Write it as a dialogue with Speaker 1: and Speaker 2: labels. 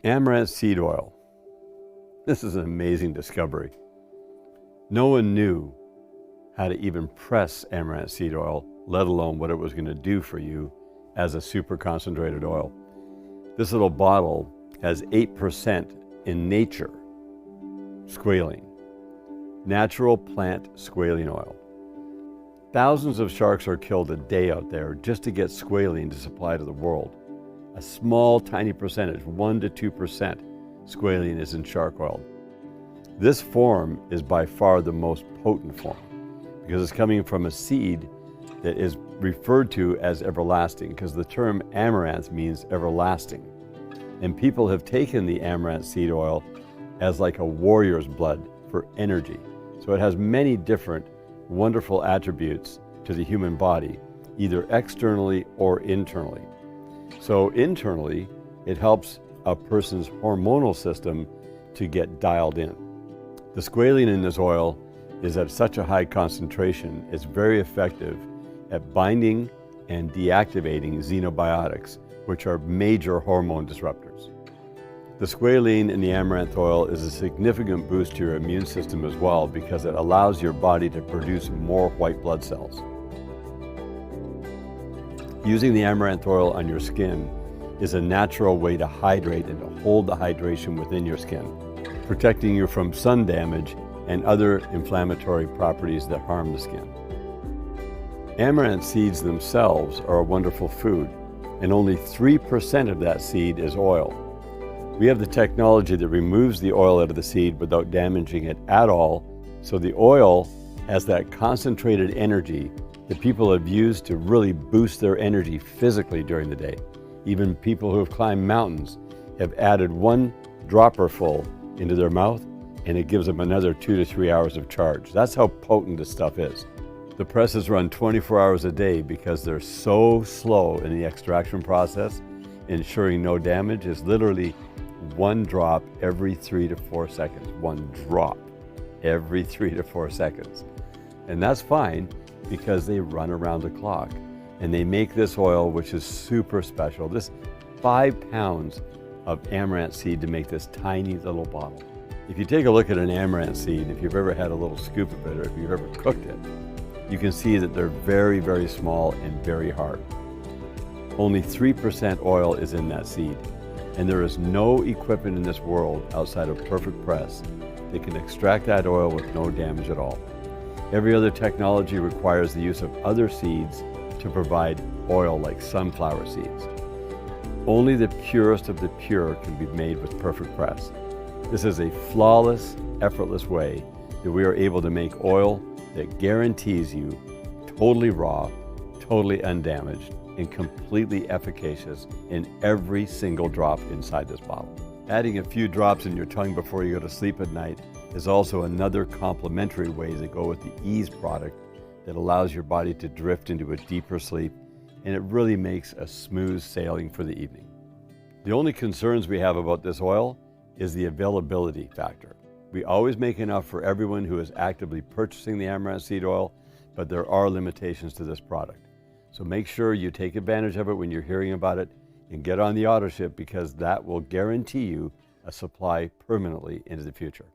Speaker 1: Amaranth seed oil. This is an amazing discovery. No one knew how to even press amaranth seed oil, let alone what it was going to do for you as a super concentrated oil. This little bottle has 8% in nature squalene, natural plant squalene oil. Thousands of sharks are killed a day out there just to get squalene to supply to the world. A small, tiny percentage, 1 to 2% squalene is in shark oil. This form is by far the most potent form because it's coming from a seed that is referred to as everlasting, because the term amaranth means everlasting. And people have taken the amaranth seed oil as like a warrior's blood for energy. So it has many different wonderful attributes to the human body, either externally or internally. So internally, it helps a person's hormonal system to get dialed in. The squalene in this oil is at such a high concentration, it's very effective at binding and deactivating xenobiotics, which are major hormone disruptors. The squalene in the amaranth oil is a significant boost to your immune system as well, because it allows your body to produce more white blood cells. Using the amaranth oil on your skin is a natural way to hydrate and to hold the hydration within your skin, protecting you from sun damage and other inflammatory properties that harm the skin. Amaranth seeds themselves are a wonderful food, and only 3% of that seed is oil. We have the technology that removes the oil out of the seed without damaging it at all, so the oil has that concentrated energy that people have used to really boost their energy physically during the day. Even people who have climbed mountains have added 1 dropper full into their mouth, and it gives them another 2 to 3 hours of charge. That's how potent this stuff is. The presses run 24 hours a day because they're so slow in the extraction process. Ensuring no damage is literally 1 drop every 3 to 4 seconds. 1 drop every 3 to 4 seconds. And that's fine because they run around the clock. And they make this oil, which is super special. This 5 pounds of amaranth seed to make this tiny little bottle. If you take a look at an amaranth seed, if you've ever had a little scoop of it, or if you've ever cooked it, you can see that they're very, very small and very hard. Only 3% oil is in that seed. And there is no equipment in this world outside of Perfect Press that can extract that oil with no damage at all. Every other technology requires the use of other seeds to provide oil, like sunflower seeds. Only the purest of the pure can be made with Perfect Press. This is a flawless, effortless way that we are able to make oil that guarantees you totally raw, totally undamaged, and completely efficacious in every single drop inside this bottle. Adding a few drops in your tongue before you go to sleep at night is also another complementary way to go with the Ease product that allows your body to drift into a deeper sleep, and it really makes a smooth sailing for the evening. The only concerns we have about this oil is the availability factor. We always make enough for everyone who is actively purchasing the amaranth seed oil, but there are limitations to this product. So make sure you take advantage of it when you're hearing about it and get on the auto ship, because that will guarantee you a supply permanently into the future.